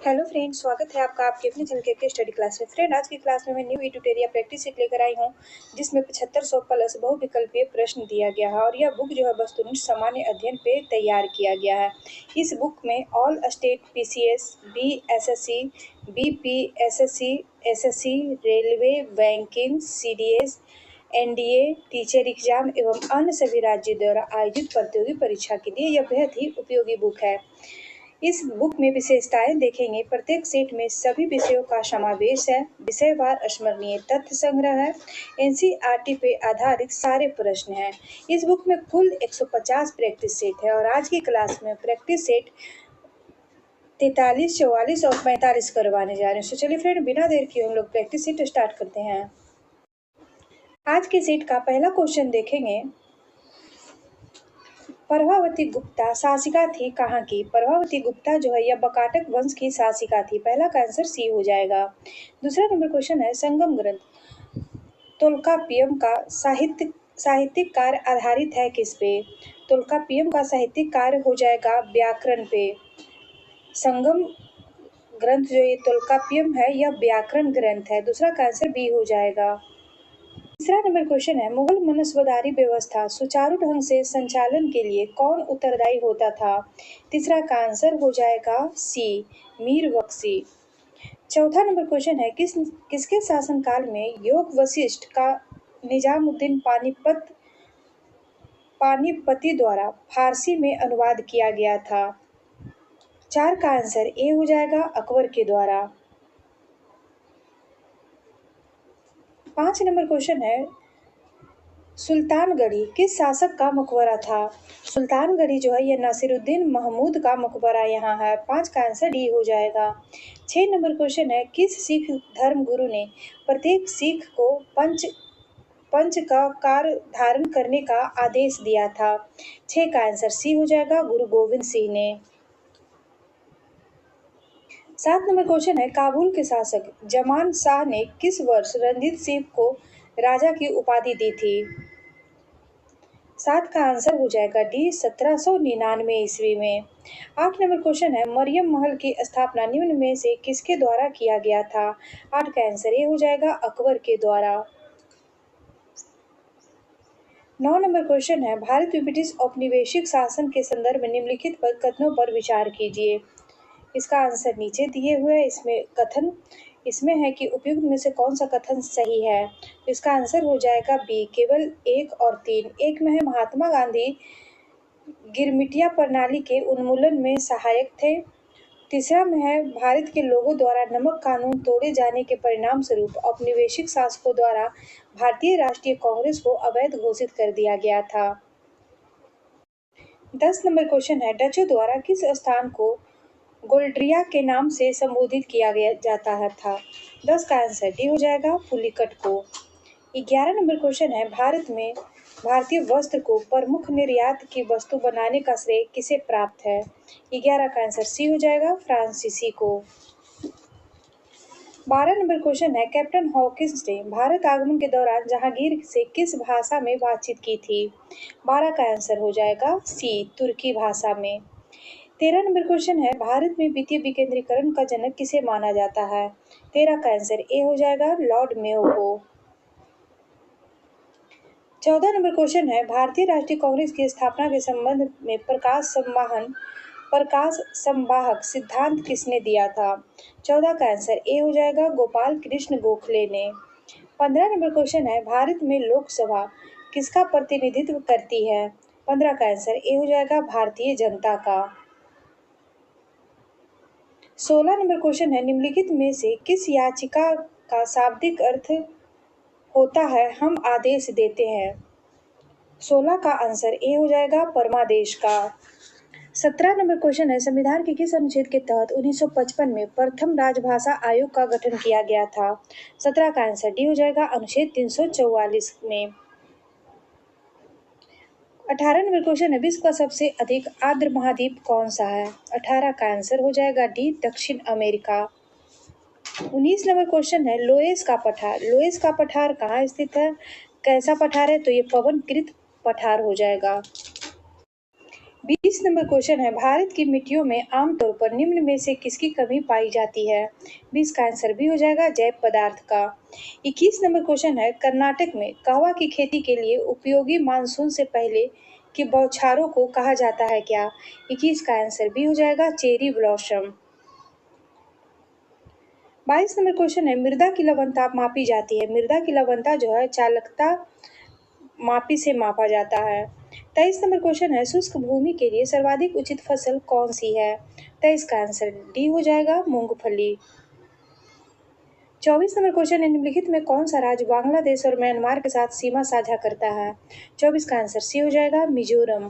Hello friend, स्वागत है आपका आपके अपने चैनल के स्टडी क्लास में। फ्रेंड, आज की क्लास में मैं न्यू ट्यूटोरियल या प्रैक्टिस सेट लेकर आई हूँ जिसमें 7500 प्लस बहुविकल्पीय प्रश्न दिया गया है और यह बुक जो है वस्तुनिष्ठ सामान्य अध्ययन पे तैयार किया गया है। इस बुक में all state PCS, BSSC, BPSSC, SSC, railway, banking, CDS, NDA, teacher exam एवं अन्य सभी राज्यों द्वारा आयोजित प्रतियोगी परीक्षा के लिए यह बेहद ही उपयोगी बुक है। इस बुक में विशेषताएं देखेंगे। प्रत्येक सेट में सभी विषयों का समावेश है, विषयवार स्मरणीय तथ्य संग्रह है, एनसीईआरटी पे आधारित सारे प्रश्न हैं। इस बुक में कुल 150 प्रैक्टिस सेट है और आज की क्लास में प्रैक्टिस सेट 43, 44 और 45 करवाने जा रहे हैं। तो चलिए फ्रेंड, बिना देर किए हम लोग प्रैक्टिस सेट स्टार्ट करते हैं। आज के सेट का पहला क्वेश्चन देखेंगे। प्रभावती गुप्ता शासिका थी कहाँ की? प्रभावती गुप्ता जो है यह बकाटक वंश की शासिका थी। पहला का आंसर सी हो जाएगा। दूसरा नंबर क्वेश्चन है, संगम ग्रंथ तोल्काप्पियम का साहित्यिक कार्य आधारित है किस पे? तोल्काप्पियम का साहित्यिक कार्य हो जाएगा व्याकरण पे। संगम ग्रंथ जो ये तोल्काप्पियम है यह व्याकरण ग्रंथ है। दूसरा का आंसर बी हो जाएगा। तीसरा नंबर क्वेश्चन है, मुगल मनसबदारी व्यवस्था सुचारू ढंग से संचालन के लिए कौन उत्तरदायी होता था? तीसरा का आंसर हो जाएगा सी, मीर बख्शी। चौथा नंबर क्वेश्चन है, किसके शासनकाल में योग वशिष्ठ का निजामुद्दीन पानीपति द्वारा फारसी में अनुवाद किया गया था? चार का आंसर ए हो जाएगा, अकबर के द्वारा। 5 नंबर क्वेश्चन है, सुल्तानगढ़ी किस शासक का मकबरा था? सुल्तानगढ़ी जो है यह नासिरुद्दीन महमूद का मकबरा यहाँ है। 5 का आंसर डी हो जाएगा। 6 नंबर क्वेश्चन है, किस सिख धर्म गुरु ने प्रत्येक सिख को पंच का कार्य धारण करने का आदेश दिया था? 6 का आंसर सी हो जाएगा, गुरु गोविंद सिंह ने। 7 नंबर क्वेश्चन है, काबुल के शासक जमान शाह ने किस वर्ष रणजीत सिंह को राजा की उपाधि दी थी? 7 का आंसर हो जाएगा डी, 1799 ईस्वी में। 8 नंबर क्वेश्चन है, मरियम महल की स्थापना निम्न में से किसके द्वारा किया गया था? 8 का आंसर ये हो जाएगा, अकबर के द्वारा। 9 नंबर क्वेश्चन है, भारत में ब्रिटिश औपनिवेशिक शासन के संदर्भ में निम्नलिखित पर कथनों पर विचार कीजिए। इसका आंसर नीचे दिए हुए है। इसमें है कि उपयुक्त में से कौन सा कथन सही है? तो इसका आंसर हो जाएगा बी, केवल 1 और 3। एक में है, महात्मा गांधी गिरमिटिया प्रणाली के उन्मूलन में सहायक थे। तीसरा में है, भारत के लोगों द्वारा नमक कानून तोड़े जाने के परिणाम स्वरूप औपनिवेशिक शासकों द्वारा भारतीय राष्ट्रीय कांग्रेस को अवैध घोषित कर दिया गया था। 10 नंबर क्वेश्चन है, डचों द्वारा किस स्थान को गोल्ड्रिया के नाम से संबोधित किया जाता था? 10 का आंसर डी हो जाएगा, पुलिकट को। 11 नंबर क्वेश्चन है, भारत में भारतीय वस्त्र को प्रमुख निर्यात की वस्तु बनाने का श्रेय किसे प्राप्त है? 11 का आंसर सी हो जाएगा, फ्रांसीसी को। 12 नंबर क्वेश्चन है, कैप्टन हॉकिंस ने भारत आगमन के दौरान जहांगीर से किस भाषा में बातचीत की थी? 12 का आंसर हो जाएगा सी, तुर्की भाषा में। 13 नंबर क्वेश्चन है, भारत में वित्तीय विकेंद्रीकरण का जनक किसे माना जाता है? 13 का आंसर ए हो जाएगा, लॉर्ड मेयो को। 14 नंबर क्वेश्चन है, भारतीय राष्ट्रीय कांग्रेस की स्थापना के संबंध में प्रकाश संवाहक सिद्धांत किसने दिया था? 14 का आंसर ए हो जाएगा, गोपाल कृष्ण गोखले ने। 15 नंबर क्वेश्चन है, भारत में लोकसभा किसका प्रतिनिधित्व करती है? 15 का आंसर ए हो जाएगा, भारतीय जनता का। 16 नंबर क्वेश्चन है, निम्नलिखित में से किस याचिका का शाब्दिक अर्थ होता है हम आदेश देते हैं? 16 का आंसर ए हो जाएगा, परमादेश का। 17 नंबर क्वेश्चन है, संविधान के किस अनुच्छेद के तहत 1955 में प्रथम राजभाषा आयोग का गठन किया गया था? 17 का आंसर डी हो जाएगा, अनुच्छेद 344 में। 18 नंबर क्वेश्चन है, विश्व का सबसे अधिक आर्द्र महाद्वीप कौन सा है? 18 का आंसर हो जाएगा डी, दक्षिण अमेरिका। 19 नंबर क्वेश्चन है, लोएस का पठार कहाँ स्थित है? कैसा पठार है? तो ये पवनकृत पठार हो जाएगा। 20 नंबर क्वेश्चन है, भारत की मिट्टियों में आमतौर पर निम्न में से किसकी कमी पाई जाती है? 20 का आंसर बी हो जाएगा, जैव पदार्थ का। 21 नंबर क्वेश्चन है, कर्नाटक में कहवा की खेती के लिए उपयोगी मानसून से पहले की बौछारों को कहा जाता है क्या? 21 का आंसर बी हो जाएगा, चेरी ब्लॉसम। 22 नंबर क्वेश्चन है, मृदा की लवणता मापी जाती है। मृदा की लवणता जो है चालकता मापी से मापा जाता है। 23 नंबर क्वेश्चन है, शुष्क भूमि के लिए सर्वाधिक उचित फसल कौन सी है? 23 का आंसर डी हो जाएगा, मूंगफली। 24 नंबर क्वेश्चन है, निम्नलिखित में कौन सा राज्य बांग्लादेश और म्यांमार के साथ सीमा साझा करता है? 24 का आंसर सी हो जाएगा, मिजोरम।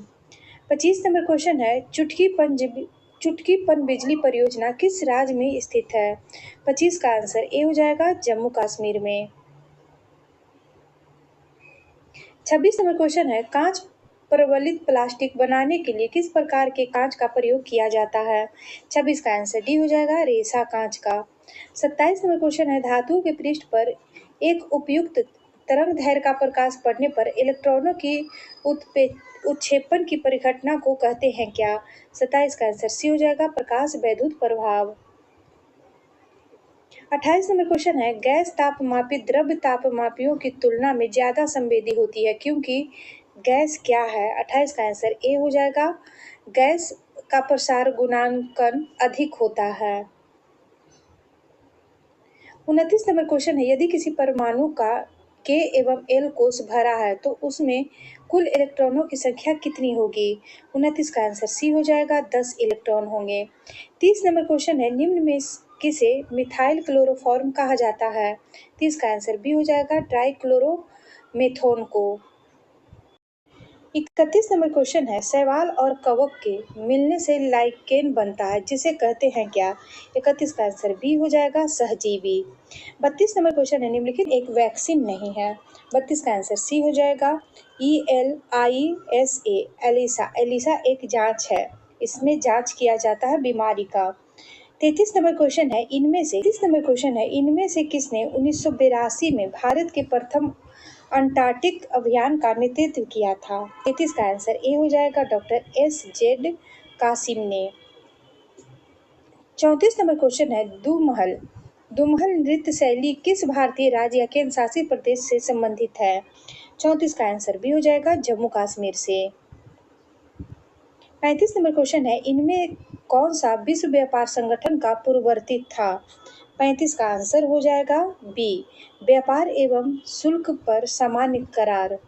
25 नंबर क्वेश्चन है, चुटकी पनबिजली परियोजना किस राज्य में स्थित है? 25 का आंसर ए हो जाएगा, जम्मू कश्मीर में। 26 नंबर क्वेश्चन है, कांच प्रबलित प्लास्टिक बनाने के लिए किस प्रकार के कांच का प्रयोग किया जाता है? 26 का आंसर डी हो जाएगा, रेसा कांच का। 27 नंबर क्वेश्चन है, धातुओं के पृष्ठ पर एक उपयुक्त तरंगदैर्घ्य का प्रकाश पड़ने पर इलेक्ट्रॉनों की उत्क्षेपण की परिघटना को कहते हैं क्या? 27 का आंसर सी हो जाएगा, प्रकाश वैद्युत प्रभाव। 28 नंबर क्वेश्चन है, गैस तापमापी द्रव्य तापमापियों की तुलना में ज्यादा संवेदी होती है क्योंकि गैस क्या है? 28 का आंसर ए हो जाएगा, गैस का प्रसार गुणांकन अधिक होता है। 29 नंबर क्वेश्चन है, यदि किसी परमाणु का के एवं एल कोश भरा है तो उसमें कुल इलेक्ट्रॉनों की संख्या कितनी होगी? 29 का आंसर सी हो जाएगा, 10 इलेक्ट्रॉन होंगे। 30 नंबर क्वेश्चन है, निम्न में किसे मिथाइल क्लोरोफॉर्म कहा जाता है? 30 का आंसर बी हो जाएगा, ट्राइक्लोरोमेथोन को। 31 नंबर क्वेश्चन है, शैवाल और कवक के मिलने से लाइकेन बनता है जिसे कहते हैं क्या? 31 का आंसर बी हो जाएगा, सहजीवी। 32 नंबर क्वेश्चन है, निम्नलिखित एक वैक्सीन नहीं है। 32 का आंसर सी हो जाएगा, ELISA, एलिसा। एलिसा एक जांच है, इसमें जांच किया जाता है बीमारी का। 33 नंबर क्वेश्चन है, इनमें से किसने 1982 में भारत के प्रथम अंटार्कटिक अभियान का नेतृत्व किया था? 33 का आंसर ए हो जाएगा, डॉक्टर SZ कासिम ने। 34 नंबर क्वेश्चन है, दुमहल दुमहल नृत्य शैली किस भारतीय राज्य या केंद्र शासित प्रदेश से संबंधित है? 34 का आंसर बी हो जाएगा, जम्मू कश्मीर से। 35 नंबर क्वेश्चन है, इनमें कौन सा विश्व व्यापार संगठन का पूर्ववर्ती था? 35 का आंसर हो जाएगा बी, व्यापार एवं शुल्क पर सामान्य करार।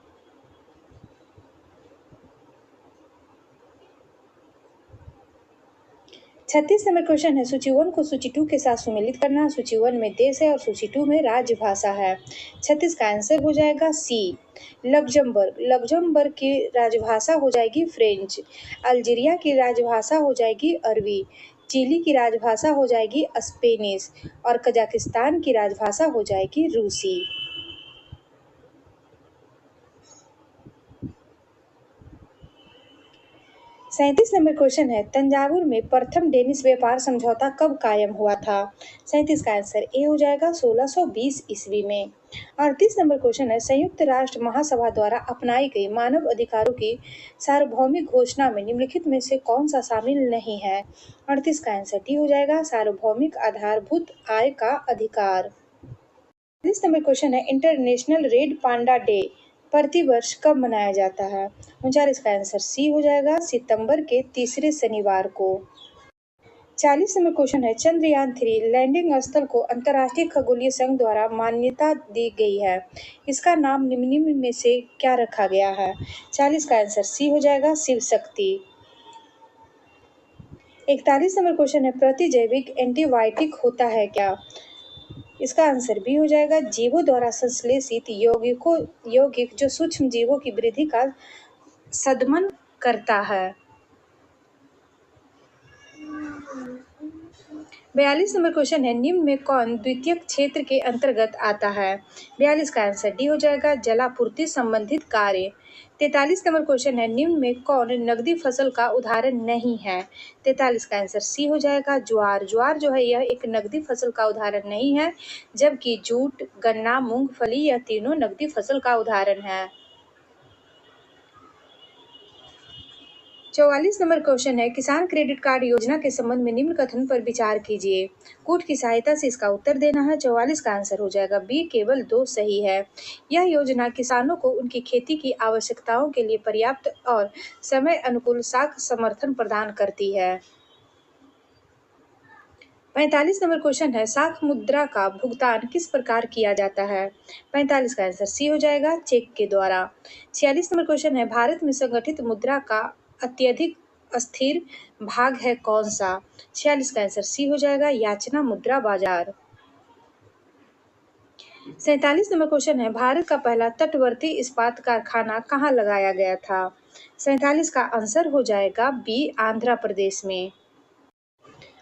36 नंबर क्वेश्चन है, सूची 1 को सूची 2 के साथ सुमेलित करना। सूची 1 में देश है और सूची 2 में राजभाषा है। 36 का आंसर हो जाएगा सी, लग्जमबर्ग। लग्जमबर्ग की राजभाषा हो जाएगी फ्रेंच। अल्जीरिया की राजभाषा हो जाएगी अरबी। चिली की राजभाषा हो जाएगी स्पेनिश और कजाकिस्तान की राजभाषा हो जाएगी रूसी। 37 नंबर क्वेश्चन है, तंजावुर में प्रथम डेनिश व्यापार समझौता कब कायम हुआ था? 37 का आंसर ए हो जाएगा, 1620 ईस्वी में। 38 नंबर क्वेश्चन है, संयुक्त राष्ट्र महासभा द्वारा अपनाई गई मानव अधिकारों की सार्वभौमिक घोषणा में निम्नलिखित में से कौन सा शामिल नहीं है? 38 का आंसर डी हो जाएगा, सार्वभौमिक आधारभूत आय का अधिकार। 40 नंबर क्वेश्चन है, इंटरनेशनल रेड पांडा डे प्रतिवर्ष कब मनाया जाता है? 39 का आंसर सी हो जाएगा, सितंबर के तीसरे शनिवार को। 40 नंबर क्वेश्चन है, चंद्रयान-3 लैंडिंग स्थल को अंतर्राष्ट्रीय खगोलीय संघ द्वारा मान्यता दी गई है, इसका नाम निम्न में से क्या रखा गया है? 40 का आंसर सी हो जाएगा, शिव शक्ति। 41 नंबर क्वेश्चन है, प्रतिजैविक एंटीबायोटिक होता है क्या? इसका आंसर बी हो जाएगा, जीवों द्वारा संश्लेषित यौगिक जो सूक्ष्म जीवों की वृद्धि का सदमन करता है। 42 नंबर क्वेश्चन है, निम्न में कौन द्वितीयक क्षेत्र के अंतर्गत आता है? 42 का आंसर डी हो जाएगा, जलापूर्ति संबंधित कार्य। 43 नंबर क्वेश्चन है, निम्न में कौन नकदी फसल का उदाहरण नहीं है? 43 का आंसर सी हो जाएगा, ज्वार। ज्वार जो है यह एक नकदी फसल का उदाहरण नहीं है, जबकि जूट, गन्ना, मूंगफली यह तीनों नकदी फसल का उदाहरण है। 44 नंबर क्वेश्चन है, किसान क्रेडिट कार्ड योजना के संबंध में निम्न कथन पर विचार कीजिए। कूट की सहायता से इसका उत्तर देना है। 44 का आंसर हो जाएगा बी, केवल 2 सही है। यह योजना किसानों को उनकी खेती की आवश्यकताओं के लिए पर्याप्त और समय अनुकूल साख समर्थन प्रदान करती है। 45 नंबर क्वेश्चन है, साख मुद्रा का भुगतान किस प्रकार किया जाता है। 45 का आंसर सी हो जाएगा, चेक के द्वारा। 46 नंबर क्वेश्चन है, भारत में संगठित मुद्रा का अत्यधिक अस्थिर भाग है कौन सा। 46 का आंसर सी हो जाएगा, याचना मुद्रा बाजार। 47 नंबर क्वेश्चन है, भारत का पहला तटवर्ती इस्पात कारखाना कहाँ लगाया गया था। 47 का आंसर हो जाएगा बी, आंध्र प्रदेश में।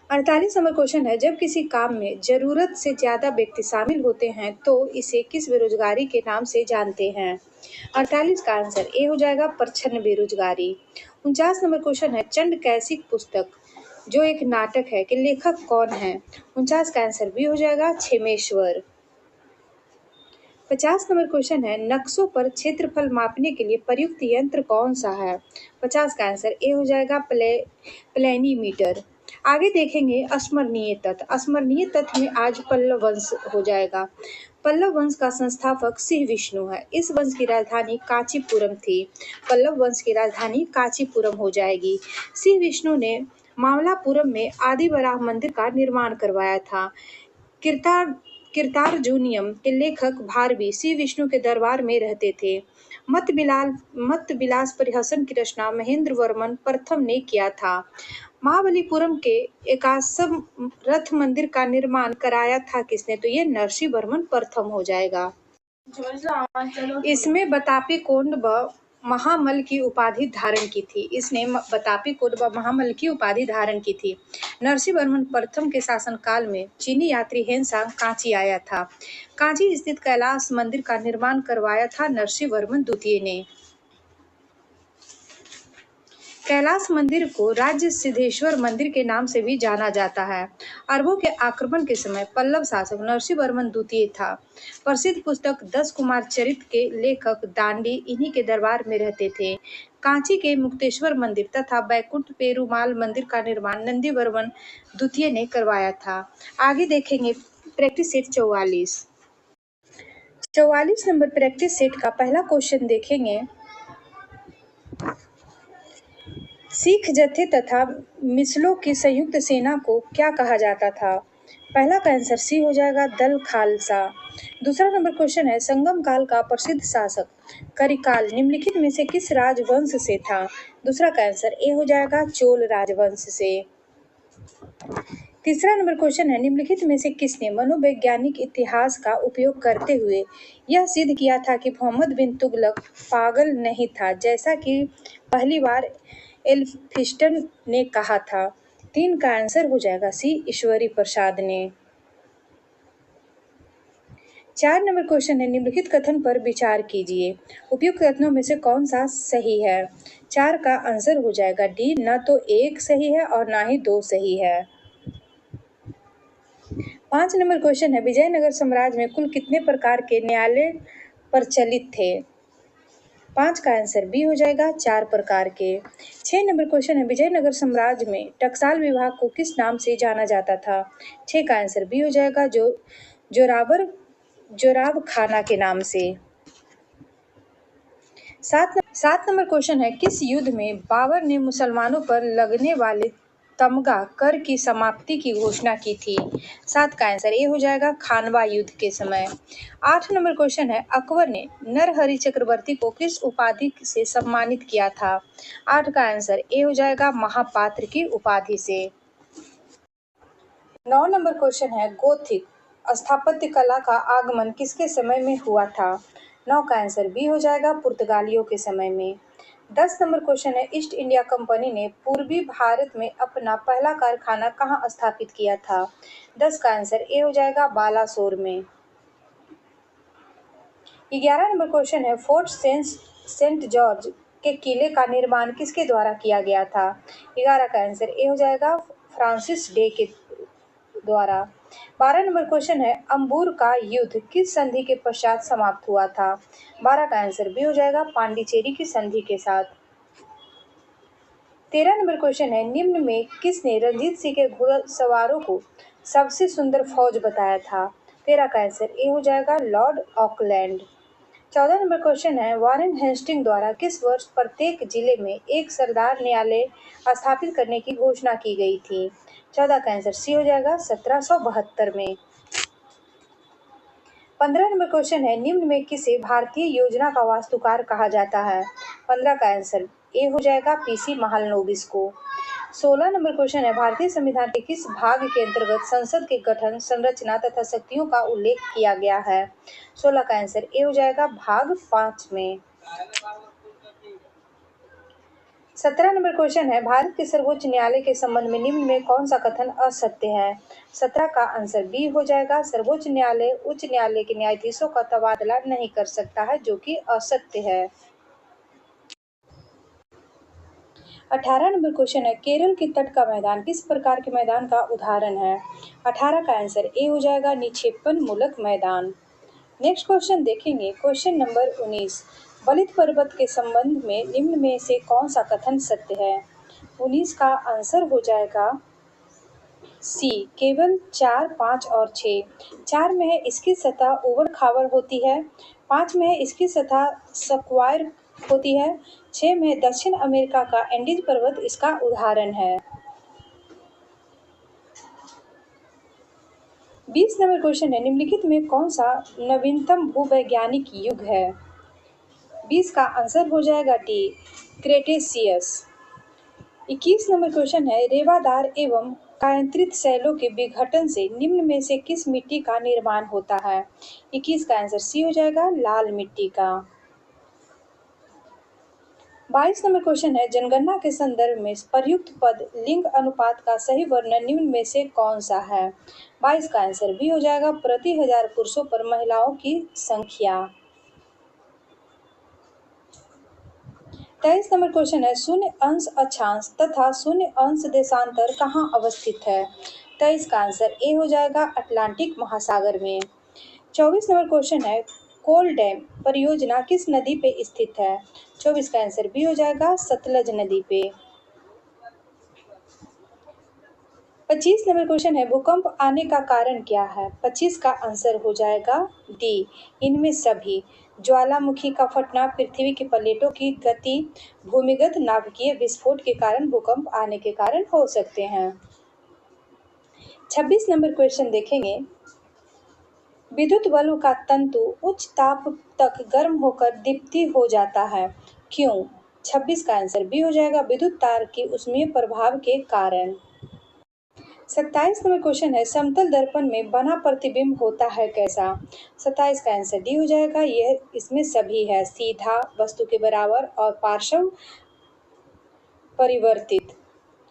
48 नंबर क्वेश्चन है, जब किसी काम में जरूरत से ज्यादा व्यक्ति शामिल होते हैं तो इसे किस बेरोजगारी के नाम से जानते हैं। 48 का आंसर ए हो जाएगा, प्रच्छन्न बेरोजगारी। 49 नंबर क्वेश्चन है, चंड कैसिक पुस्तक जो एक नाटक है कि लेखक कौन है। 49 का आंसर बी हो जाएगा, क्षेमेश्वर। 50 नंबर क्वेश्चन है, नक्शों पर क्षेत्रफल मापने के लिए प्रयुक्त यंत्र कौन सा है। 50 का आंसर ए हो जाएगा, प्लेनीमीटर। आगे देखेंगे अस्मरणीय तथ्य। अस्मरणीय तथ्य में आज पल्लव वंश हो जाएगा। पल्लव वंश का संस्थापक सिंह विष्णु है। इस वंश की राजधानी कांचीपुरम थी। पल्लव वंश की राजधानी कांचीपुरम हो जाएगी। सिंह विष्णु ने मामलापुरम में आदि वराह मंदिर का निर्माण करवाया था। कीर्तार्जुनीयम के लेखक भारवी श्री विष्णु के दरबार में रहते थे। मत विलास परिहसन की रचना महेंद्र वर्मन प्रथम ने किया था। महाबलीपुरम के एकाशम रथ मंदिर का निर्माण कराया था किसने, तो ये नरसिंह वर्मन प्रथम हो जाएगा। इसमें बतापी कोंड व महामल की उपाधि धारण की थी। इसने बतापी कोंड व महामल की उपाधि धारण की थी। नरसिंह वर्मन प्रथम के शासनकाल में चीनी यात्री हेनसांग कांची आया था। कांची स्थित कैलाश मंदिर का निर्माण करवाया था नरसिंह वर्मन द्वितीय ने। कैलाश मंदिर को राज्य सिद्धेश्वर मंदिर के नाम से भी जाना जाता है। अरबों के आक्रमण के समय पल्लव शासक नरसिंह वर्मन द्वितीय था। प्रसिद्ध पुस्तक 10 कुमार चरित्र के लेखक दांडी इन्हीं के दरबार में रहते थे। कांची के मुक्तेश्वर मंदिर तथा बैकुंठ पेरुमाल मंदिर का निर्माण नंदी वर्मन द्वितीय ने करवाया था। आगे देखेंगे practice set 44। 44 number practice set का पहला क्वेश्चन देखेंगे। सिख जत्थे तथा मिसलों की संयुक्त सेना को क्या कहा जाता था। पहला का आंसर सी हो जाएगा, दल खालसा। दूसरा नंबर क्वेश्चन है, संगम काल का प्रसिद्ध शासक करिकाल निम्नलिखित में से किस राजवंश से था। दूसरा का आंसर ए हो जाएगा, चोल राजवंश से। तीसरा नंबर क्वेश्चन है, निम्नलिखित में से किसने मनोवैज्ञानिक इतिहास का उपयोग करते हुए यह सिद्ध किया था कि मोहम्मद बिन तुगलक पागल नहीं था, जैसा कि पहली बार एल्फिंस्टन ने कहा था। 3 का आंसर हो जाएगा सी, ईश्वरी प्रसाद ने। 4 नंबर क्वेश्चन है, निम्नलिखित कथन पर विचार कीजिए। उपयुक्त कथनों में से कौन सा सही है। 4 का आंसर हो जाएगा डी, न तो 1 सही है और ना ही 2 सही है। 5 नंबर क्वेश्चन है, विजयनगर साम्राज्य में कुल कितने प्रकार के न्यायालय प्रचलित थे। 5 का आंसर बी हो जाएगा, 4 प्रकार के। 6 नंबर क्वेश्चन है, विजयनगर साम्राज्य में टकसाल विभाग को किस नाम से जाना जाता था। 6 का आंसर बी हो जाएगा, जोराब खाना के नाम से। 7 नंबर क्वेश्चन है, किस युद्ध में बाबर ने मुसलमानों पर लगने वाले तमगा कर की समाप्ति की घोषणा की थी। 7 का आंसर ए हो जाएगा, खानवा युद्ध के समय। 8 नंबर क्वेश्चन है, अकबर ने नरहरि चक्रवर्ती को किस उपाधि से सम्मानित किया था। 8 का आंसर ए हो जाएगा, महापात्र की उपाधि से। 9 नंबर क्वेश्चन है, गोथिक स्थापत्य कला का आगमन किसके समय में हुआ था। 9 का आंसर बी हो जाएगा, पुर्तगालियों के समय में। 10 नंबर क्वेश्चन है, ईस्ट इंडिया कंपनी ने पूर्वी भारत में अपना पहला कारखाना कहाँ स्थापित किया था। 10 का आंसर ए हो जाएगा, बालासोर में। 11 नंबर क्वेश्चन है, फोर्ट सेंट जॉर्ज के किले का निर्माण किसके द्वारा किया गया था। 11 का आंसर ए हो जाएगा, फ्रांसिस डे के द्वारा। 12 नंबर क्वेश्चन है, अंबूर का युद्ध किस संधि के पश्चात समाप्त हुआ था। 12 का आंसर बी हो जाएगा, पांडिचेरी की संधि के साथ। 13 नंबर क्वेश्चन है, निम्न में किसने रंजीत सिंह के घुड़सवारों को सबसे सुंदर फौज बताया था? 13 का आंसर ए हो जाएगा लॉर्ड ऑकलैंड। 14 नंबर क्वेश्चन है, वारेन हेस्टिंग द्वारा किस वर्ष प्रत्येक जिले में एक सरदार न्यायालय स्थापित करने की घोषणा की गई थी? 14 का आंसर सी हो जाएगा 1772 में। 15 नंबर क्वेश्चन है, निम्न में किसे भारतीय योजना का वास्तुकार कहा जाता है? 15 का आंसर ए हो जाएगा पीसी महालनोबिस को। 16 नंबर क्वेश्चन है, भारतीय संविधान के किस भाग के अंतर्गत संसद के गठन, संरचना तथा शक्तियों का उल्लेख किया गया है? 16 का आंसर ए हो जाएगा भाग 5 में। 17 नंबर क्वेश्चन है, भारत के सर्वोच्च न्यायालय के संबंध में निम्न में कौन सा कथन असत्य है? 17 का आंसर बी हो जाएगा, सर्वोच्च न्यायालय उच्च न्यायालय के न्यायाधीशों का तबादला नहीं कर सकता है, जो कि असत्य है। 18 नंबर क्वेश्चन है, केरल के तट का मैदान किस प्रकार के मैदान का उदाहरण है? 18 का आंसर ए हो जाएगा निक्षेपण मूलक मैदान। नेक्स्ट क्वेश्चन देखेंगे, क्वेश्चन नंबर 19, बलित पर्वत के संबंध में निम्न में से कौन सा कथन सत्य है? 19 का आंसर हो जाएगा सी, केवल 4, 5 और 6। 4 में है इसकी सतह उबड़ खाबड़ होती है, 5 में है इसकी सतह स्क्वायर होती है, 6 में दक्षिण अमेरिका का एंडीज पर्वत इसका उदाहरण है। 20 नंबर क्वेश्चन है, निम्नलिखित में कौन सा नवीनतम भूवैज्ञानिक युग है? 20 का आंसर हो जाएगा डी, क्रेटेशियस। 21 नंबर क्वेश्चन है, रेवादार एवं कायांतरित शैलों के विघटन से निम्न में से किस मिट्टी का निर्माण होता है? 21 का आंसर सी हो जाएगा लाल मिट्टी का। 22 नंबर क्वेश्चन है, जनगणना के संदर्भ में प्रयुक्त पद लिंग अनुपात का सही वर्णन निम्न में से कौन सा है? 22 का आंसर बी हो जाएगा प्रति 1000 पुरुषों पर महिलाओं की संख्या। 23 नंबर क्वेश्चन है, शून्य अंश अक्षांश तथा शून्य अंश देशांतर कहाँ अवस्थित है? 23 का आंसर ए हो जाएगा अटलांटिक महासागर में। 24 नंबर क्वेश्चन है, कोल डैम परियोजना किस नदी पे स्थित है? 24 का आंसर बी हो जाएगा सतलज नदी पे। 25 नंबर क्वेश्चन है, भूकंप आने का कारण क्या है? 25 का आंसर हो जाएगा डी, इनमें सभी। ज्वालामुखी का फटना, पृथ्वी की प्लेटों की गति, भूमिगत नाभिकीय विस्फोट के कारण भूकंप आने के कारण हो सकते हैं। 26 नंबर क्वेश्चन देखेंगे, विद्युत बल्ब का तंतु उच्च ताप तक गर्म होकर दीप्ति हो जाता है, क्यों? 26 का आंसर बी हो जाएगा विद्युत तार के ऊष्मीय प्रभाव के कारण। 27 नंबर क्वेश्चन है, समतल दर्पण में बना प्रतिबिंब होता है कैसा? 27 का आंसर डी हो जाएगा, यह इसमें सभी है, सीधा, वस्तु के बराबर और पार्श्व परिवर्तित।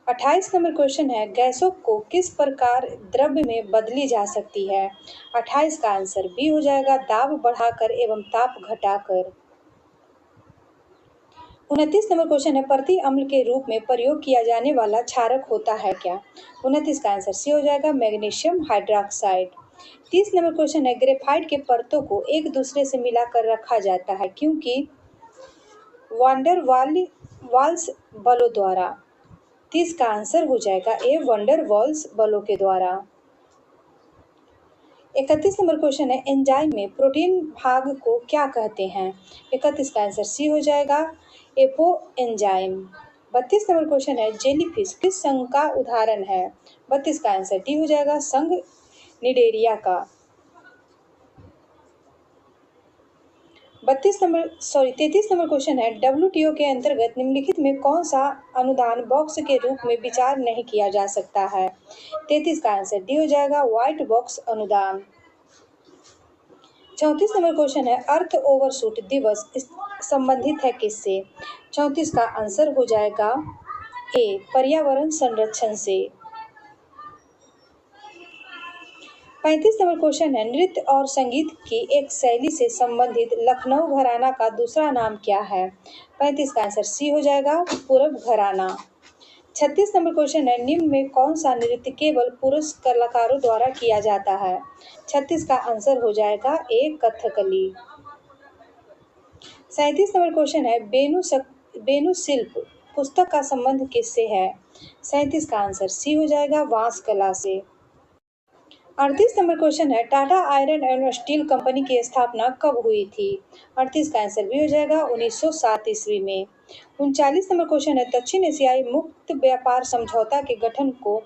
28 नंबर क्वेश्चन है, गैसों को किस प्रकार द्रव्य में बदली जा सकती है? 28 का आंसर बी हो जाएगा दाब बढ़ाकर एवं ताप घटाकर। 29 नंबर क्वेश्चन है, प्रति अम्ल के रूप में प्रयोग किया जाने वाला क्षारक होता है क्या? 29 का आंसर सी हो जाएगा मैग्नीशियम हाइड्रोक्साइड। 30 नंबर क्वेश्चन है, ग्रेफाइट के परतों को एक दूसरे से मिलाकर रखा जाता है क्योंकि वांडर वाल्स बलों द्वारा। 30 का आंसर हो जाएगा ए, वंडर वॉल्स बलों के द्वारा। 31 नंबर क्वेश्चन है, एंजाइम में प्रोटीन भाग को क्या कहते हैं? 31 का आंसर सी हो जाएगा एपो एंजाइम। 32 नंबर क्वेश्चन है, जेलीफिश किस संघ का उदाहरण है? 32 का आंसर डी हो जाएगा संघ निडेरिया का। 33 नंबर क्वेश्चन है, WTO के अंतर्गत निम्नलिखित में कौन सा अनुदान बॉक्स के रूप में विचार नहीं किया जा सकता है? 33 का आंसर डी हो जाएगा व्हाइट बॉक्स अनुदान। 34 नंबर क्वेश्चन है, अर्थ ओवरशूट दिवस संबंधित है किससे? 34 का आंसर हो जाएगा ए, पर्यावरण संरक्षण से। 35 नंबर क्वेश्चन है, नृत्य और संगीत की एक शैली से संबंधित लखनऊ घराना का दूसरा नाम क्या है? 35 का आंसर सी हो जाएगा पूरब घराना। 36 नंबर क्वेश्चन है, निम्न में कौन सा नृत्य केवल पुरुष कलाकारों द्वारा किया जाता है? 36 का आंसर हो जाएगा ए, कथकली। 37 नंबर क्वेश्चन है, बेनु शिल्प पुस्तक का संबंध किससे है? 37 का आंसर सी हो जाएगा, वांस कला से। 38 नंबर क्वेश्चन है, Tata iron and steel company की स्थापना कब हुई थी? 38 का आंसर भी हो जाएगा 1907 ईस्वी में। 39 नंबर क्वेश्चन है, दक्षिण एशियाई मुक्त व्यापार समझौता के गठन को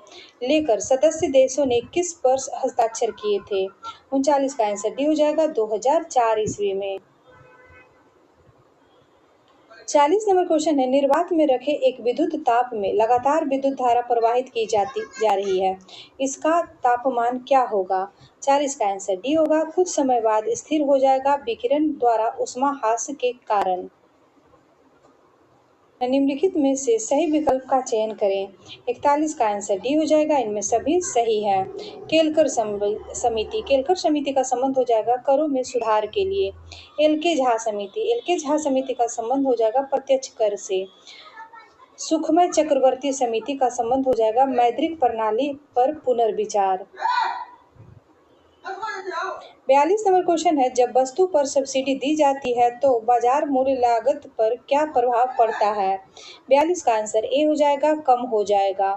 लेकर सदस्य देशों ने किस पर हस्ताक्षर किए थे? 39 का आंसर डी हो जाएगा 2004 ईस्वी में। 40 नंबर क्वेश्चन है, निर्वात में रखे एक विद्युत ताप में लगातार विद्युत धारा प्रवाहित की जाती जा रही है, इसका तापमान क्या होगा? 40 का आंसर डी होगा, कुछ समय बाद स्थिर हो जाएगा विकिरण द्वारा उष्मा ह्रास के कारण। निम्नलिखित में से सही विकल्प का चयन करें। 41 का आंसर डी हो जाएगा, इनमें सभी सही है। केलकर समिति का संबंध हो जाएगा करों में सुधार के लिए। एल के झा समिति का संबंध हो जाएगा प्रत्यक्ष कर से। सुखमय चक्रवर्ती समिति का संबंध हो जाएगा मौद्रिक प्रणाली पर पुनर्विचार। 42 नंबर क्वेश्चन है, जब वस्तु पर सब्सिडी दी जाती है तो बाजार मूल्य लागत पर क्या प्रभाव पड़ता है? 42 का आंसर ए हो जाएगा, कम हो जाएगा।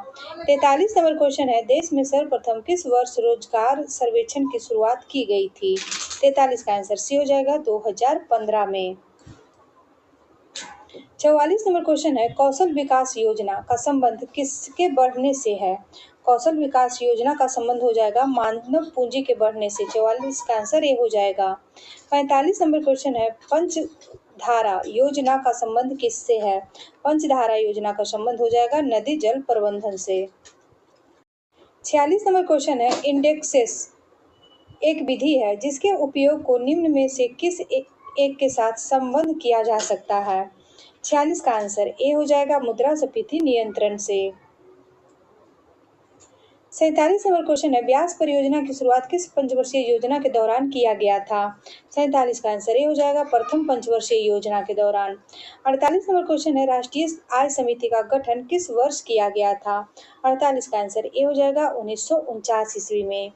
43 नंबर क्वेश्चन है, देश में सर्वप्रथम किस वर्ष रोजगार सर्वेक्षण की शुरुआत की गई थी? 43 का आंसर सी हो जाएगा 2015 में। 44 नंबर क्वेश्चन है, कौशल विकास योजना का संबंध किसके बढ़ने से है? कौशल विकास योजना का संबंध हो जाएगा मानव पूंजी के बढ़ने से। 44 का आंसर ए हो जाएगा। 45 नंबर क्वेश्चन है, पंचधारा योजना का संबंध किससे है? पंचधारा योजना का संबंध हो जाएगा नदी जल प्रबंधन से। 46 नंबर क्वेश्चन है, इंडेक्सेस एक विधि है जिसके उपयोग को निम्न में से किस एक के साथ संबंध किया जा सकता है? 46 का आंसर ए हो जाएगा, मुद्रास्फीति नियंत्रण से। 47 नंबर क्वेश्चन है, ब्यास परियोजना की शुरुआत किस पंचवर्षीय योजना के दौरान किया गया था? 47 का आंसर ए हो जाएगा, प्रथम पंचवर्षीय योजना के दौरान। 48 नंबर क्वेश्चन है, राष्ट्रीय आय समिति का गठन किस वर्ष किया गया था? 48 का आंसर ए हो जाएगा 1949 ईस्वी में।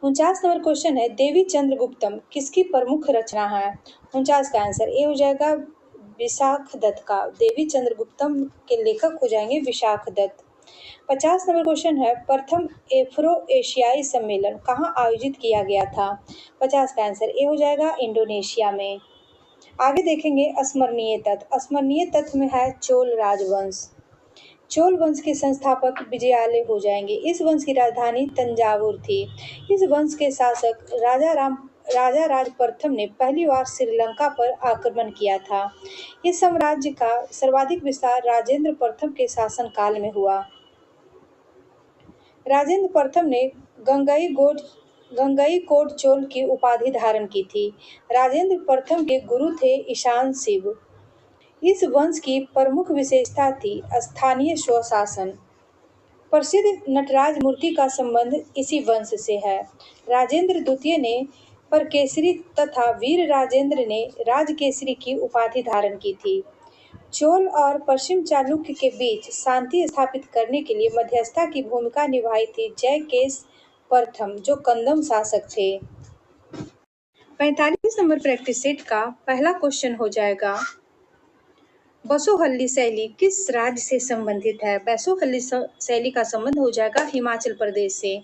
49 नंबर क्वेश्चन है, देवी चंद्रगुप्तम किसकी प्रमुख रचना है? 49 का आंसर ए हो जाएगा विशाख दत्त का। देवी चंद्रगुप्तम के लेखक हो जाएंगे विशाख दत्त। 50 नंबर क्वेश्चन है, प्रथम एफ्रो एशियाई सम्मेलन कहाँ आयोजित किया गया था? 50 का आंसर ए हो जाएगा इंडोनेशिया में। आगे देखेंगे स्मरणीय तथ्य। स्मरणीय तथ्य में है चोल राजवंश। चोल वंश के संस्थापक विजयालय हो जाएंगे। इस वंश की राजधानी तंजावुर थी। इस वंश के शासक राजा राज प्रथम ने पहली बार श्रीलंका पर आक्रमण किया था। इस साम्राज्य का सर्वाधिक विस्तार राजेंद्र प्रथम के शासनकाल में हुआ। राजेंद्र प्रथम ने गंगईकोट चोल की उपाधि धारण की थी। राजेंद्र प्रथम के गुरु थे ईशान शिव। इस वंश की प्रमुख विशेषता थी स्थानीय स्वशासन। प्रसिद्ध नटराज मूर्ति का संबंध इसी वंश से है। राजेंद्र द्वितीय ने परकेसरी तथा वीर राजेंद्र ने राजकेसरी की उपाधि धारण की थी। चोल और पश्चिम चालुक्य के बीच शांति स्थापित करने के लिए मध्यस्थता की भूमिका निभाई थी जयकेश प्रथम, जो कंदम शासक थे। 45 नंबर प्रैक्टिस सेट का पहला क्वेश्चन हो जाएगा, बसोहल्ली शैली किस राज्य से संबंधित है? बसोहल्ली शैली का संबंध हो जाएगा हिमाचल प्रदेश से।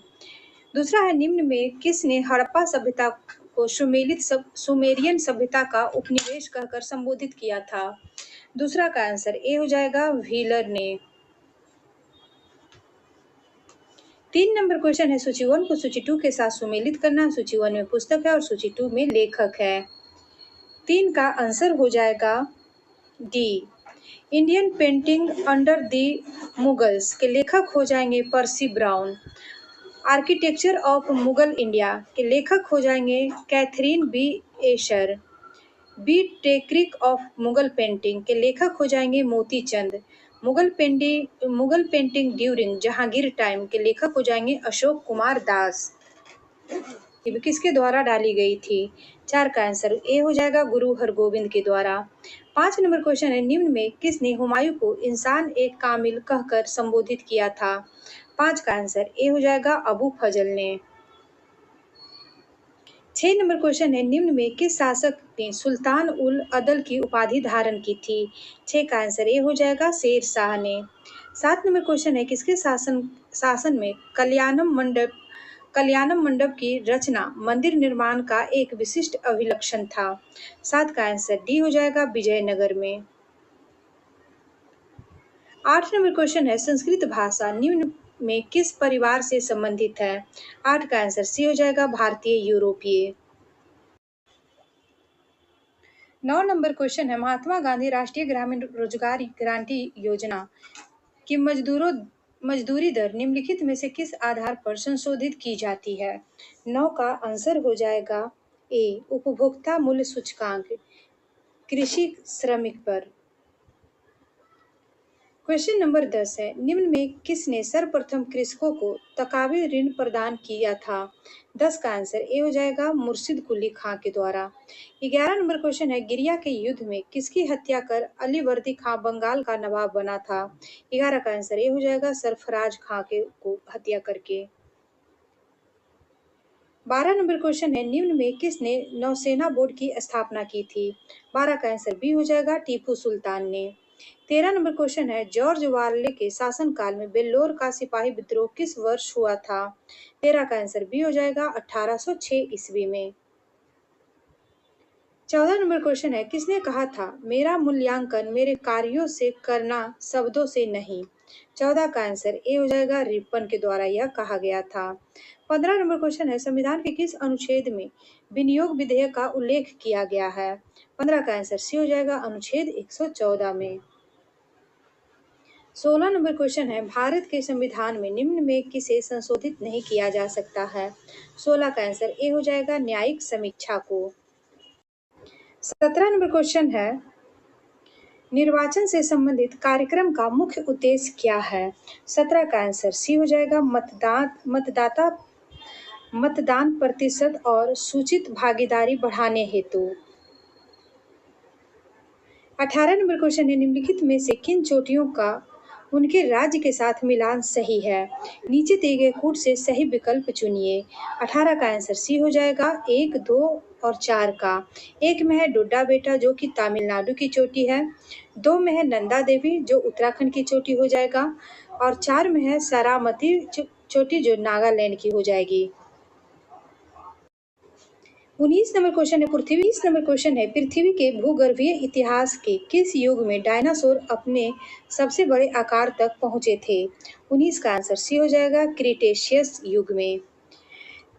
दूसरा है, निम्न में किसने हड़प्पा सभ्यता को सुमेरियन सभ्यता का उपनिवेश कहकर संबोधित किया था? दूसरा का आंसर ए हो जाएगा व्हीलर ने। 3 नंबर क्वेश्चन है, सूची 1 को सूची 2 के साथ सुमेलित करना। सूची 1 में पुस्तक है और सूची 2 में लेखक है। 3 का आंसर हो जाएगा D, Indian painting under the Mughals के लेखक हो जाएंगे Percy Brown. Architecture of Mughal India के लेखक हो जाएंगे Catherine B Asher. B technique of Mughal painting के लेखक हो जाएंगे Moti Chand. Mughal painting during Jahangir time के लेखक हो जाएंगे अशोक कुमार दास। किसके द्वारा डाली गई थी? 4 का आंसर ए हो जाएगा गुरु हरगोविंद के द्वारा। 5 नंबर क्वेश्चन है, निम्न में किसने हुमायूं को इंसान एक कामिल कहकर संबोधित किया था? 5 का आंसर ए हो जाएगा अबू फजल ने। 6 नंबर क्वेश्चन है, निम्न में किस शासक ने सुल्तान उल अदल की उपाधि धारण की थी? 6 का आंसर ए हो जाएगा शेर शाह ने। 7 नंबर क्वेश्चन है, किसके शासन में कल्याणम मंडप की रचना मंदिर निर्माण का एक विशिष्ट अभिलक्षण था? 7 का आंसर डी हो जाएगा विजयनगर में। 8 नंबर क्वेश्चन है, संस्कृत भाषा निम्न में किस परिवार से संबंधित है? 8 का आंसर सी हो जाएगा भारतीय यूरोपीय। 9 नंबर क्वेश्चन है, महात्मा गांधी राष्ट्रीय ग्रामीण रोजगार गारंटी योजना की मजदूरी दर निम्नलिखित में से किस आधार पर संशोधित की जाती है? 9 का आंसर हो जाएगा ए उपभोक्ता मूल्य सूचकांक कृषि श्रमिक पर। क्वेश्चन नंबर 10 है, निम्न में किसने सर्वप्रथम कृषकों को तकावी ऋण प्रदान किया था? 10 का आंसर ए हो जाएगा मुर्शिद कुली खां के द्वारा। 11 नंबर क्वेश्चन है, गिरिया के युद्ध में किसकी हत्या कर अली वर्दी खां बंगाल का नवाब बना था? 11 का आंसर ए हो जाएगा सरफराज खां के को हत्या करके। 12 नंबर क्वेश्चन है, निम्न में किसने नौसेना बोर्ड की स्थापना की थी? 12 का आंसर बी हो जाएगा टीपू सुल्तान ने। 13 नंबर क्वेश्चन है, जॉर्ज वार्ले के शासनकाल में वेल्लोर का सिपाही विद्रोह किस वर्ष हुआ था? 13 का आंसर बी हो जाएगा 1806 ईस्वी में। 14 नंबर क्वेश्चन है, किसने कहा था मेरा मूल्यांकन मेरे कार्यों से करना शब्दों से नहीं? 14 का आंसर ए हो जाएगा रिपन के द्वारा यह कहा गया था। 15 नंबर क्वेश्चन है, संविधान के किस अनुच्छेद में विनियोग विधेयक का उल्लेख किया गया है? 15 का आंसर सी हो जाएगा अनुच्छेद 114 में। 16 नंबर क्वेश्चन है, भारत के संविधान में निम्न में किसे संशोधित नहीं किया जा सकता है? 16 का आंसर ए हो जाएगा न्यायिक समीक्षा को। 17 नंबर क्वेश्चन है, निर्वाचन से संबंधित कार्यक्रम का मुख्य उद्देश्य क्या है? 17 का आंसर सी हो जाएगा मतदान प्रतिशत और सूचित भागीदारी बढ़ाने हेतु। 18 नंबर क्वेश्चन है, निम्नलिखित में से किन चोटियों का उनके राज्य के साथ मिलान सही है? नीचे दिए गए कूट से सही विकल्प चुनिए। 18 का आंसर सी हो जाएगा 1, 2 और 4 का। 1 में है डोडा बेटा जो कि तमिलनाडु की चोटी है, 2 में है नंदा देवी जो उत्तराखंड की चोटी हो जाएगा, और 4 में है सारामती चोटी जो नागालैंड की हो जाएगी। 19 नंबर क्वेश्चन है, पृथ्वी के भूगर्भीय इतिहास के किस युग में डायनासोर अपने सबसे बड़े आकार तक पहुंचे थे? 19 का आंसर सी हो जाएगा क्रिटेशियस युग में।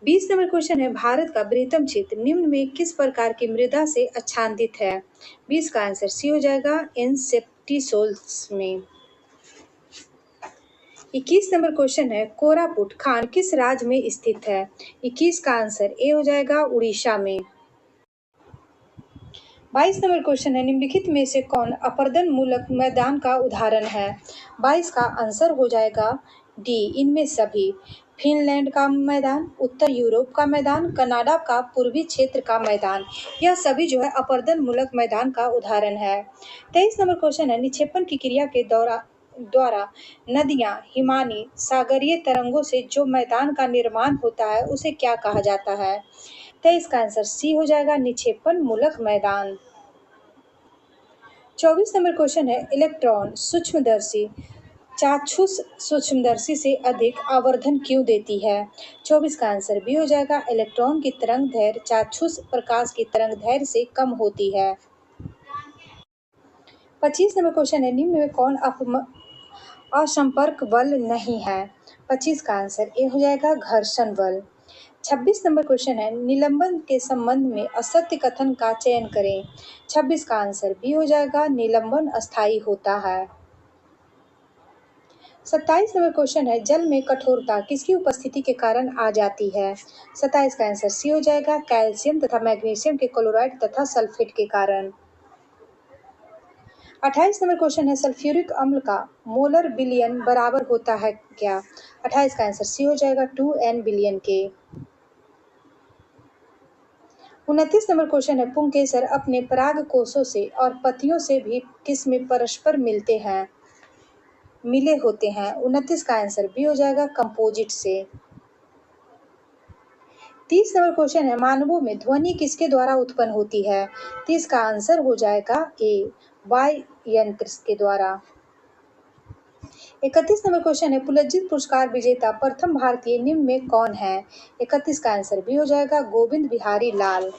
20 नंबर क्वेश्चन है, भारत का बृहत्तम क्षेत्र निम्न में किस प्रकार की मृदा से आच्छादित है? 20 का आंसर सी हो जाएगा एनसेप्टिसोल्स में। 21 नंबर क्वेश्चन है, कोरापुट खान किस राज्य में स्थित है? 21 का आंसर ए हो जाएगा उड़ीसा में। 22 नंबर क्वेश्चन है, निम्नलिखित में से कौन अपर्दन मूलक मैदान का उदाहरण है? 22 का आंसर हो जाएगा डी इनमें सभी। फिनलैंड का मैदान, उत्तर यूरोप का मैदान, कनाडा का पूर्वी क्षेत्र का मैदान, यह सभी जो है अपर्दन मूलक मैदान का उदाहरण है। 23 नंबर क्वेश्चन है, निक्षेपण की क्रिया के द्वारा नदियां, हिमानी, सागरीय तरंगों से जो मैदान का निर्माण होता है उसे क्या कहा जाता है? 23 का आंसर सी हो जाएगा निक्षेपण मूलक मैदान। 24 नंबर क्वेश्चन है, इलेक्ट्रॉन सूक्ष्मदर्शी चाक्षुष सूक्ष्मदर्शी से अधिक आवर्धन क्यों देती है? 24 का आंसर बी हो जाएगा इलेक्ट्रॉन की तरंग दैर्घ्य चाक्षुष प्रकाश की तरंग दैर्घ्य से कम होती है। 25 नंबर क्वेश्चन है, निम्न में कौन असंपर्क बल नहीं है? 25 का आंसर ए हो जाएगा घर्षण बल। 26 नंबर क्वेश्चन है, निलंबन के संबंध में असत्य कथन का चयन करें। 26 का आंसर बी हो जाएगा निलंबन अस्थायी होता है। 27 नंबर क्वेश्चन है, जल में कठोरता किसकी उपस्थिति के कारण आ जाती है? 27 का आंसर सी हो जाएगा कैल्शियम तथा मैग्नीशियम के क्लोराइड तथा सल्फेट के कारण। 28 नंबर क्वेश्चन है, सल्फ्यूरिक अम्ल का मोलर बिलियन बराबर होता है क्या? 28 का आंसर सी हो जाएगा 2n बिलियन के। 29 नंबर क्वेश्चन है, पुंकेसर अपने पराग कोशों से और पतियों से भी किस में परस्पर मिले होते हैं? 29 का आंसर बी हो जाएगा कंपोजिट से। 30 नंबर क्वेश्चन है, मानवों में ध्वनि किसके द्वारा उत्पन्न होती है? 30 का आंसर हो जाएगा ए, वायु यंत्र के द्वारा। 31 नंबर क्वेश्चन है, पुलंजित पुरस्कार विजेता प्रथम भारतीय निम्न में कौन है? 31 का आंसर भी हो जाएगा गोविंद बिहारी लाल।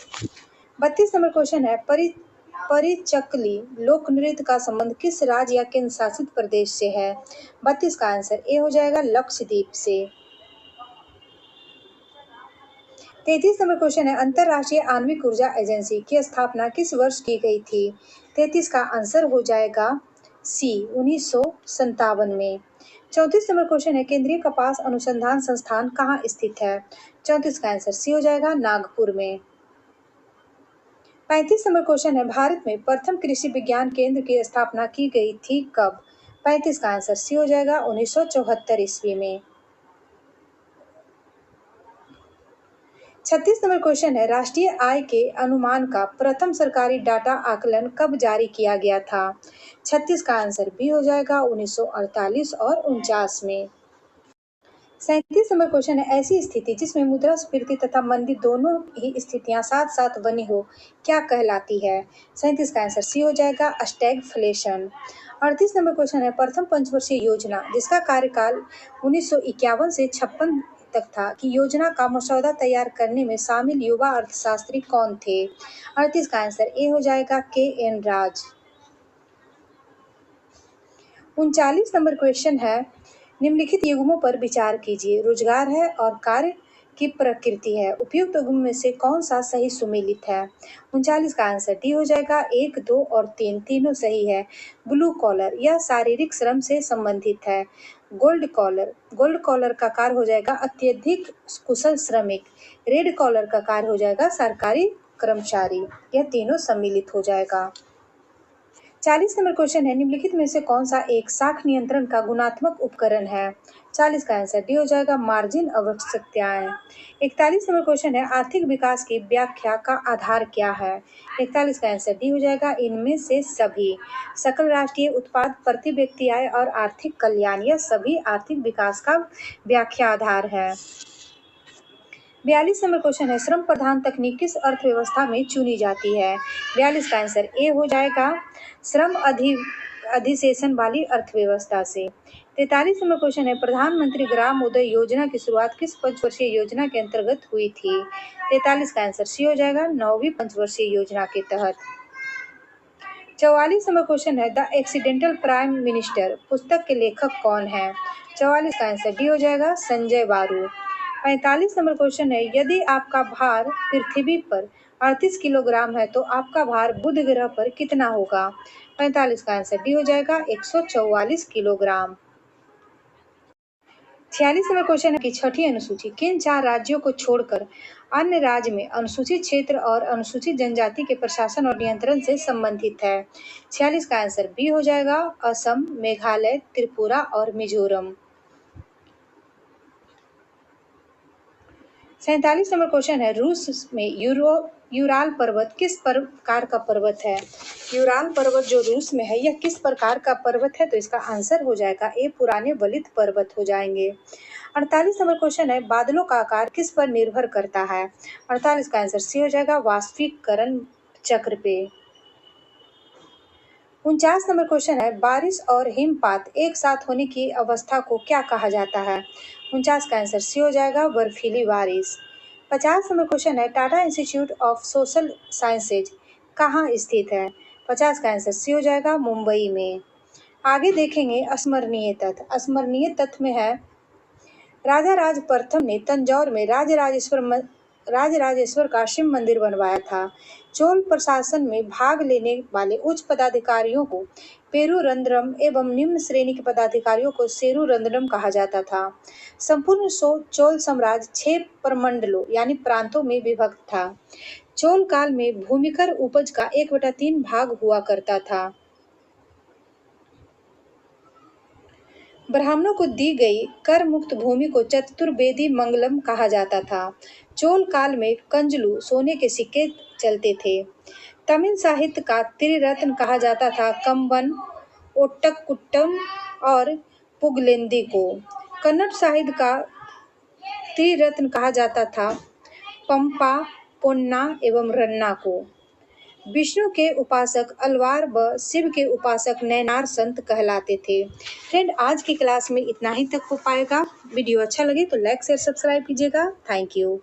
32 नंबर क्वेश्चन है, परिचकली लोक नृत्य का संबंध किस राज्य या केंद्र शासित प्रदेश से है? 32 का आंसर ए हो जाएगा लक्षद्वीप से। 33 नंबर क्वेश्चन है, अंतरराष्ट्रीय आणविक ऊर्जा एजेंसी की स्थापना किस वर्ष की गई थी? 33 का आंसर हो जाएगा सी, 1957 में। 34 नंबर क्वेश्चन है, केंद्रीय कपास अनुसंधान संस्थान कहाँ स्थित है? 34 का आंसर सी हो जाएगा नागपुर में। 35 नंबर क्वेश्चन है, भारत में प्रथम कृषि विज्ञान केंद्र की स्थापना की गई थी कब? 35 का आंसर सी हो जाएगा 1974 ईस्वी में। 36 नंबर क्वेश्चन है, राष्ट्रीय आय के अनुमान का प्रथम सरकारी डाटा आकलन कब जारी किया गया था? 36 का आंसर बी हो जाएगा 1948 और 49 में। 37 नंबर क्वेश्चन है, ऐसी स्थिति जिसमें मुद्रास्फीति तथा मंदी दोनों ही स्थितियां साथ साथ बनी हो क्या कहलाती है? 37 का आंसर सी हो जाएगा स्टैगफ्लेशन। 38 नंबर क्वेश्चन है, प्रथम पंचवर्षीय योजना जिसका कार्यकाल 1951 से 56 तक था कि योजना का मसौदा तैयार करने में शामिल युवा अर्थशास्त्री कौन थे? 38 का आंसर ए हो जाएगा के.एन. राज। 39 नंबर क्वेश्चन है, निम्नलिखित युग्मों पर विचार कीजिए। रोजगार है और कार्य की प्रकृति है। उपयुक्त युग्म में से कौन सा सही सुमेलित है? 39 का आंसर डी हो जाएगा 1, 2 और 3 तीनों सही है। ब्लू कॉलर यह शारीरिक श्रम से संबंधित है। गोल्ड कॉलर का कार्य हो जाएगा अत्यधिक कुशल श्रमिक। रेड कॉलर का कार्य हो जाएगा सरकारी कर्मचारी। यह तीनों सम्मिलित हो जाएगा। 40 नंबर क्वेश्चन है, निम्नलिखित में से कौन सा एक शाख नियंत्रण का गुणात्मक उपकरण है? 40 का आंसर डी हो जाएगा मार्जिन आवश्यकताएं। 41 नंबर क्वेश्चन है, आर्थिक विकास की व्याख्या का आधार क्या है? 41 का आंसर डी हो जाएगा इनमें से सभी। सकल राष्ट्रीय उत्पाद, प्रति व्यक्ति आय और आर्थिक कल्याण, यह सभी आर्थिक विकास का व्याख्या आधार है। 42 नंबर क्वेश्चन है, श्रम प्रधान तकनीक किस अर्थव्यवस्था में चुनी जाती है? 42 का आंसर ए हो जाएगा श्रम अधिशेषण वाली अर्थव्यवस्था से। 43 नंबर क्वेश्चन है, प्रधानमंत्री ग्राम उदय योजना की शुरुआत किस पंचवर्षीय योजना के अंतर्गत हुई थी? 43 का आंसर सी हो जाएगा 9वीं पंचवर्षीय योजना के तहत। 44 नंबर क्वेश्चन है, द एक्सीडेंटल प्राइम मिनिस्टर पुस्तक के लेखक कौन है? 44 का आंसर डी हो जाएगा संजय बारू। 45 नंबर क्वेश्चन है, यदि आपका भार पृथ्वी पर 38 किलोग्राम है तो आपका भार बुध ग्रह पर कितना होगा? 45 का आंसर डी हो जाएगा 144 किलोग्राम। 46 नंबर क्वेश्चन है कि छठी अनुसूची किन 4 राज्यों को छोड़कर अन्य राज्य में अनुसूचित क्षेत्र और अनुसूचित जनजाति के प्रशासन और नियंत्रण से संबंधित है? 46 का आंसर बी हो जाएगा असम, मेघालय, त्रिपुरा और मिजोरम। 47 नंबर क्वेश्चन है, रूस में यूराल पर्वत किस प्रकार का पर्वत है? यूराल पर्वत जो रूस में है यह किस प्रकार का पर्वत है? तो इसका आंसर हो जाएगा ए, पुराने वलित पर्वत हो जाएंगे। 48 नंबर क्वेश्चन है, बादलों का आकार किस पर निर्भर करता है? 48 का आंसर सी हो जाएगा वाष्पीकरण चक्र पे। 49 नंबर क्वेश्चन है, बारिश और हिमपात एक साथ होने की अवस्था को क्या कहा जाता है? 49 का आंसर सी हो जाएगा बर्फीली बारिश। 50 नंबर क्वेश्चन है, Tata institute of social sciences कहाँ स्थित है? 50 का आंसर सी हो जाएगा मुंबई में। आगे देखेंगे अस्मरणीय तथ्य। अस्मरणीय तथ्य में है, राजा राज प्रथम ने तंजौर में राजराजेश्वर का शिव मंदिर बनवाया था। चोल प्रशासन में भाग लेने वाले उच्च पदाधिकारियों को पेरुरंद्रम एवं निम्न श्रेणी के पदाधिकारियों को सेरुरंद्रम कहा जाता था। संपूर्ण चोल साम्राज्य 6 प्रमंडलों यानी प्रांतों में विभक्त था। चोल काल में भूमिकर उपज का 1/3 भाग हुआ करता था। ब्राह्मणों को दी गई कर मुक्त भूमि को चतुर्वेदी मंगलम कहा जाता था। चोल काल में कंजलू सोने के सिक्के चलते थे। तमिल साहित्य का त्रिरत्न कहा जाता था कम्बन, ओट्टकुट्टम और पुगलेंदी को। कन्नड़ साहित्य का त्रिरत्न कहा जाता था पंपा, पोन्ना एवं रन्ना को। विष्णु के उपासक अलवार व शिव के उपासक नैनार संत कहलाते थे। फ्रेंड, आज की क्लास में इतना ही तक हो पाएगा। वीडियो अच्छा लगे तो लाइक शेयर सब्सक्राइब कीजिएगा। Thank you.